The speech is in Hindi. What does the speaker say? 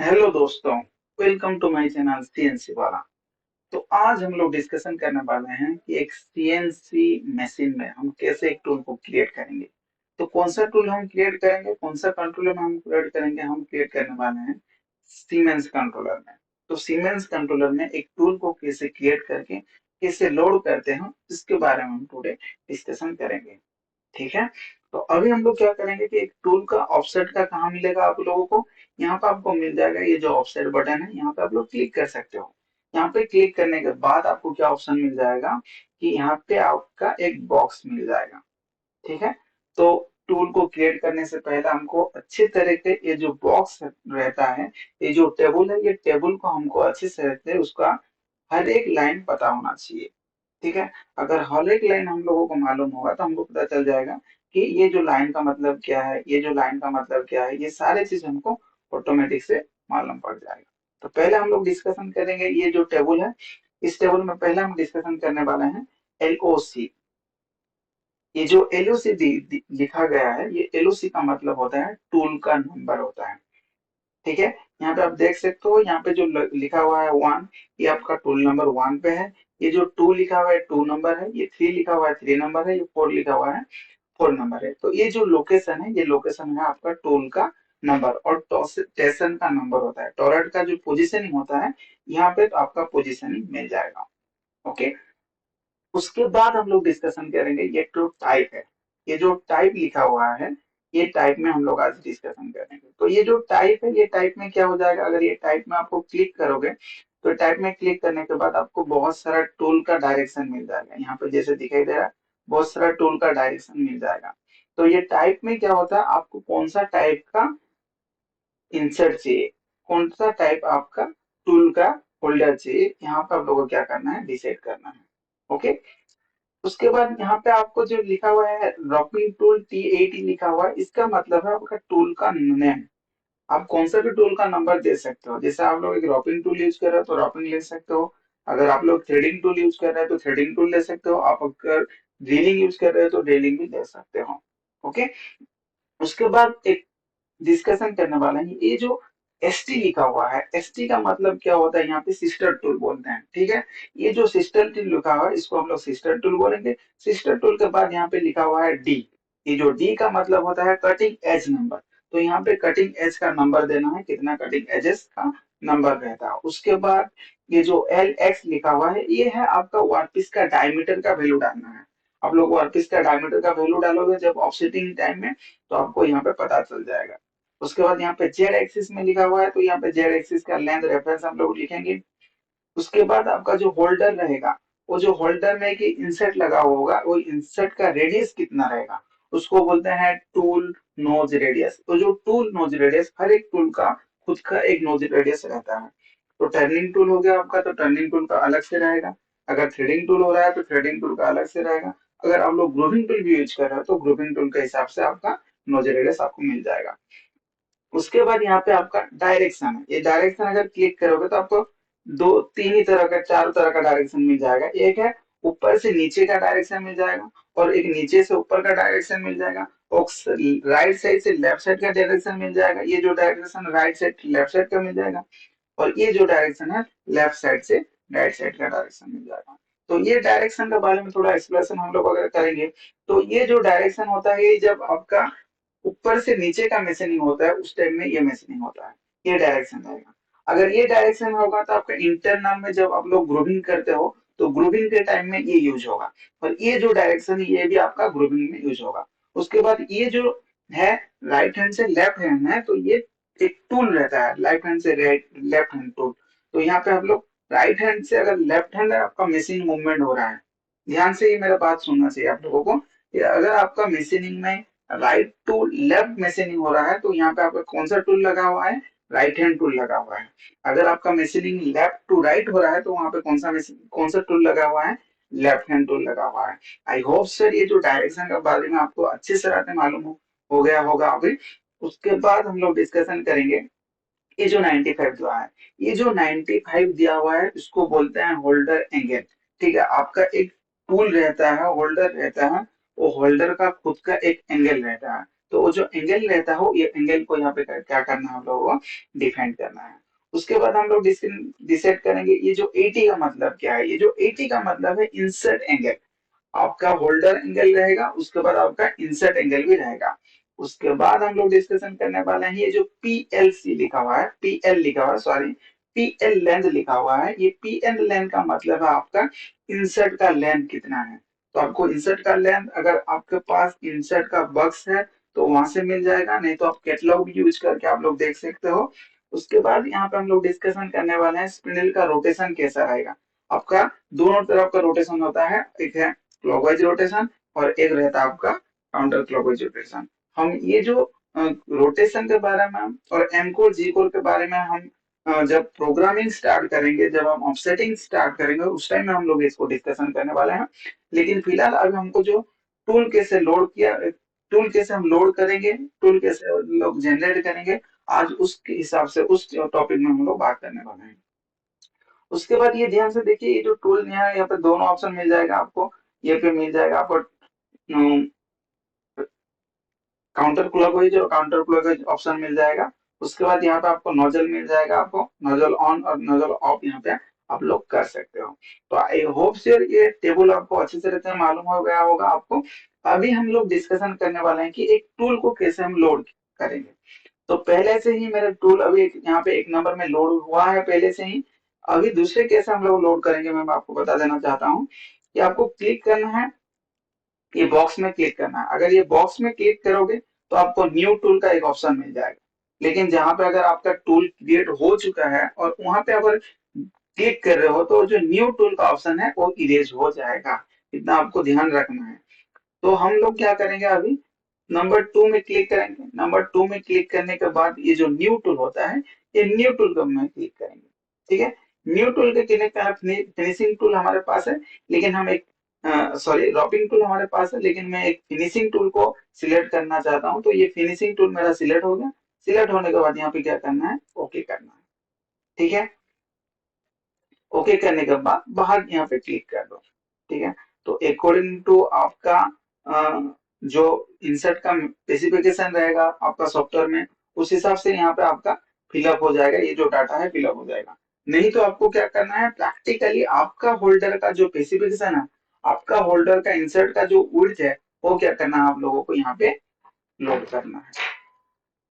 हेलो दोस्तों, welcome to my channel CNC वाला। तो आज हम लोग डिस्कशन करने वाले हैं कि एक सीएनसी मशीन में हम कैसे एक टूल को क्रिएट करेंगे। तो कौन सा टूल हम क्रिएट करेंगे, कौन सा कंट्रोलर हम क्रिएट करेंगे, हम क्रिएट करने वाले हैं सीमेंस कंट्रोलर में। तो सीमेंस कंट्रोलर में एक टूल को कैसे क्रिएट करके कैसे लोड करते हैं, इसके बारे में हम टुडे डिस्कशन करेंगे। ठीक है। तो अभी हम लोग क्या करेंगे कि एक टूल का ऑफसेट का कहाँ मिलेगा आप लोगों को। यहाँ पे आपको मिल जाएगा ये जो ऑफसेट बटन है, यहाँ पे आप लोग क्लिक कर सकते हो। यहाँ पे क्लिक करने के बाद आपको क्या ऑप्शन मिल जाएगा कि यहाँ पे आपका एक बॉक्स मिल जाएगा। ठीक है। तो टूल को क्रिएट करने से पहले हमको अच्छे तरह के ये जो बॉक्स रहता है, ये जो टेबल है, ये टेबल को हमको अच्छे से उसका हर एक लाइन पता होना चाहिए। ठीक है। अगर हर एक लाइन हम लोगों को मालूम होगा तो हमको पता चल जाएगा कि ये जो लाइन का मतलब क्या है, ये जो लाइन का मतलब क्या है, ये सारे चीज हमको ऑटोमेटिक से मालूम पड़ जाएगा। तो पहले हम लोग डिस्कशन करेंगे ये जो टेबल है। इस टेबल में पहले हम डिस्कशन करने वाले हैं एलओसी। ये जो एलओसी लिखा गया है, ये एलओसी का मतलब होता है टूल का नंबर होता है। ठीक है। यहाँ पे आप देख सकते हो, यहाँ पे जो लिखा हुआ है 1, ये आपका टूल नंबर 1 पे है। ये जो 2 लिखा हुआ है 2 नंबर है, ये 3 लिखा हुआ है 3 नंबर है, ये 4 लिखा हुआ है 4 नंबर है। तो ये जो लोकेशन है, ये लोकेशन है आपका टूल का नंबर। और स्टेशन का नंबर होता है, टॉरेट का जो पोजीशनिंग होता है, यहाँ पे तो आपका पोजीशनिंग मिल जाएगा। ओके। उसके बाद हम लोग डिस्कशन करेंगे ये जो टाइप है, ये जो टाइप लिखा हुआ है, ये टाइप में हम लोग आज डिस्कशन करेंगे। तो ये जो टाइप है, ये टाइप में क्या हो जाएगा, अगर ये टाइप में आपको क्लिक करोगे तो टाइप में क्लिक करने के बाद आपको बहुत सारा टूल का डायरेक्शन मिल जाएगा। यहाँ पे जैसे दिखाई दे रहा है, बहुत सारा टूल का डायरेक्शन मिल जाएगा। तो ये टाइप में क्या होता है, आपको कौन सा टाइप का इंसर्ट चाहिए, कौन सा टाइप आपका टूल का होल्डर चाहिए, यहाँ पर आप लोगों को क्या करना है, डिसाइड करना है। ओके। उसके बाद यहाँ पे आपको जो लिखा हुआ है रॉकिंग टूल T80 लिखा हुआ है, इसका मतलब है आपका टूल का नेम। आप कौन सा भी टूल का नंबर दे सकते हो। जैसे आप लोग एक रॉपिंग टूल यूज कर रहे हो तो रॉपिंग ले सकते हो। अगर आप लोग थ्रेडिंग टूल यूज कर रहे हो तो थ्रेडिंग टूल ले सकते हो। आप अगर ड्रिलिंग यूज कर रहे हो तो ड्रिलिंग भी ले सकते हो। ओके। उसके बाद एक डिस्कशन करने वाला है ये जो एसटी लिखा हुआ है, एसटी का मतलब क्या होता है, यहाँ पे सिस्टर टूल बोलते हैं। ठीक है। ये जो सिस्टर टूल लिखा हुआ है, इसको हम लोग सिस्टर टूल बोलेंगे। सिस्टर टूल के बाद यहाँ पे लिखा हुआ है डी। ये जो डी का मतलब होता है कटिंग एज नंबर। तो यहाँ पे कटिंग एज का नंबर देना है, कितना कटिंग एजेस का नंबर रहता है। उसके बाद ये जो एल एक्स लिखा हुआ है, ये है आपका वर्कपीस का डायमीटर का वैल्यू डालना है। आप लोग वर्कपीस का डायमीटर का वैल्यू डालोगे जब ऑफसेटिंग टाइम में, तो आपको यहाँ पे पता चल जाएगा। उसके बाद यहाँ पे जेड एक्सिस में लिखा हुआ है, तो यहाँ पे जेड एक्सिस का लेंथ रेफरेंस हम लोग लिखेंगे। उसके बाद आपका जो होल्डर रहेगा, वो जो होल्डर में कि इंसर्ट लगा हुआ होगा, वो इंसर्ट का रेडियस कितना रहेगा, उसको बोलते हैं टूल नोज रेडियस। तो जो टूल नोज रेडियस, हर एक टूल का खुद का एक नोज रेडियस रहता है। तो टर्निंग टूल हो गया आपका, तो टर्निंग टूल का अलग से रहेगा। अगर थ्रेडिंग टूल हो रहा है तो थ्रेडिंग टूल का अलग से रहेगा। अगर आप लोग ग्रूविंग टूल भी यूज कर रहे हो तो ग्रूविंग टूल के हिसाब से आपका नोज रेडियस आपको मिल जाएगा। उसके बाद यहाँ पे आपका डायरेक्शन है। ये डायरेक्शन अगर क्लिक करोगे तो आपको दो तीन ही तरह का, चारों तरह का डायरेक्शन मिल जाएगा। एक है ऊपर से नीचे का डायरेक्शन मिल जाएगा, और एक नीचे से ऊपर का डायरेक्शन मिल जाएगा, और राइट साइड से लेफ्ट साइड का डायरेक्शन मिल जाएगा। ये जो direction right side left side का मिल जाएगा, और ये जो डायरेक्शन है लेफ्ट साइड से राइट साइड का डायरेक्शन मिल जाएगा। तो ये डायरेक्शन के बारे में थोड़ा एक्सप्लेनेशन हम लोग अगर करेंगे, तो ये जो डायरेक्शन होता है, ये जब आपका ऊपर से नीचे का मैसेजिंग होता है उस टाइम में ये मैसेजिंग होता है, ये डायरेक्शन रहेगा। अगर ये डायरेक्शन होगा तो आपका इंटरनल में जब आप लोग ग्रुपिंग करते हो तो ग्रुपिंग के टाइम में ये यूज होगा। और ये जो डायरेक्शन है ये भी आपका ग्रुपिंग में यूज होगा। उसके बाद ये जो है राइट हैंड से लेफ्ट हैंड है, तो ये एक टूल रहता है, राइट हैंड से राइट लेफ्ट हैंड टूल। तो यहाँ पे हम लोग राइट हैंड से, अगर लेफ्ट हैंड आपका मशीन मूवमेंट हो रहा है, ध्यान से ये मेरा बात सुनना चाहिए आप लोगों को, कि अगर आपका मशीनिंग में राइट टू लेफ्ट मशीनिंग हो रहा है तो यहाँ पे आपका कौन सा टूल लगा हुआ है, राइट हैंड टूल लगा हुआ है। अगर आपका मशीनिंग लेफ्ट टू राइट हो रहा है तो वहां पे कौन सा टूल लगा हुआ है, लेफ्ट हैंड टूल लगा हुआ है। आई होप सर ये जो डायरेक्शन के बारे में आपको अच्छे से रहते मालूम हो गया होगा अभी। उसके बाद हम लोग डिस्कशन करेंगे ये जो 95 जो है, ये जो 95 दिया हुआ है इसको बोलते हैं होल्डर एंगल। ठीक है। आपका एक टूल रहता है, होल्डर रहता है, वो होल्डर का खुद का एक एंगल रहता है। तो वो जो एंगल रहता है ये एंगल को यहाँ पे क्या करना है हम लोगों को डिफाइन करना है। उसके बाद हम लोग डिसाइड करेंगे ये जो 80 का मतलब क्या है। ये जो 80 का मतलब है इंसर्ट एंगल। आपका होल्डर एंगल रहेगा, उसके बाद आपका इंसर्ट एंगल भी रहेगा। उसके बाद हम लोग डिस्कशन करने वाले हैं ये जो पीएलसी लिखा हुआ है, पीएल लिखा हुआ है, सॉरी पीएल लेंथ लिखा हुआ है। ये पीएल लेंथ का मतलब है आपका इंसर्ट का लेंथ कितना है। तो आपको इंसर्ट का लेंथ अगर आपके पास इंसर्ट का बक्स है तो वहां से मिल जाएगा, नहीं तो आप कैटलॉग भी यूज करके आप लोग देख सकते हो। उसके बाद यहाँ पे हम लोग डिस्कशन करने वाले हैं स्पिंडल का रोटेशन कैसा रहेगा। आपका दोनों तरफ का रोटेशन होता है, एक है क्लॉकवाइज रोटेशन और एक रहता है आपका काउंटर क्लॉकवाइज रोटेशन। हम ये जो रोटेशन के बारे में और एम कोर जी कोर के बारे में हम जब प्रोग्रामिंग स्टार्ट करेंगे, जब हम ऑफसेटिंग स्टार्ट करेंगे उस टाइम में हम लोग इसको डिस्कशन करने वाले हैं। लेकिन फिलहाल अभी हमको जो टूल कैसे लोड किया, टूल कैसे हम लोड करेंगे, टूल कैसे लोग जनरेट करेंगे, आज उसके हिसाब से उस टॉपिक में हम लोग बात करने वाले हैं। उसके बाद ये ध्यान से देखिए, ये जो टूल है यहाँ पे दोनों ऑप्शन मिल जाएगा आपको। ये पे मिल जाएगा आपको काउंटर क्लॉकवाइज और काउंटर क्लॉकवाइज ऑप्शन मिल जाएगा। उसके बाद यहाँ पे आपको नोजल मिल जाएगा, आपको नोजल ऑन और नोजल ऑफ यहाँ पे आप लोग कर सकते हो। तो आई होप सर ये टेबल आपको अच्छे से रहते मालूम हो गया होगा आपको। अभी हम लोग डिस्कशन करने वाले हैं कि एक टूल को कैसे हम लोड करेंगे। तो पहले से ही मेरा टूल अभी यहाँ पे एक नंबर में लोड हुआ है पहले से ही। अभी दूसरे कैसे हम लोग लोड करेंगे मैं आपको बता देना चाहता हूँ कि आपको क्लिक करना है, ये बॉक्स में क्लिक करना है। अगर ये बॉक्स में क्लिक करोगे तो आपको न्यू टूल का एक ऑप्शन मिल जाएगा। लेकिन जहां पे अगर आपका टूल क्रिएट हो चुका है और वहां पे अगर क्लिक कर रहे हो तो जो न्यू टूल का ऑप्शन है वो इरेज हो जाएगा। इतना आपको ध्यान रखना है। तो हम लोग क्या करेंगे अभी, नंबर 2 में क्लिक करेंगे। नंबर 2 में क्लिक करने के बाद ये जो न्यू टूल होता है, ये न्यू टूल को में क्लिक करेंगे। ठीक है, न्यू टूल के क्लिक करना, फिनिशिंग टूल हमारे पास है, लेकिन हम एक सॉरी रॉपिंग टूल हमारे पास है, लेकिन मैं एक फिनिशिंग टूल को सिलेक्ट करना चाहता हूँ। तो ये फिनिशिंग टूल मेरा सिलेक्ट हो गया। सिलेक्ट होने के बाद यहाँ पे क्या करना है, ओके करना है। ठीक है, ओके करने के बाद बाहर यहाँ पे क्लिक कर दो। ठीक है, तो अकॉर्डिंग टू आपका जो इंसर्ट का स्पेसिफिकेशन रहेगा आपका सॉफ्टवेयर में, उस हिसाब से यहाँ पे आपका फिलअप हो जाएगा, ये जो डाटा है फिलअप हो जाएगा। नहीं तो आपको क्या करना है, प्रैक्टिकली आपका होल्डर का जो स्पेसिफिकेशन है, आपका होल्डर का इंसर्ट का जो विड्थ है, वो क्या करना है आप लोगों को यहाँ पे लोड करना है।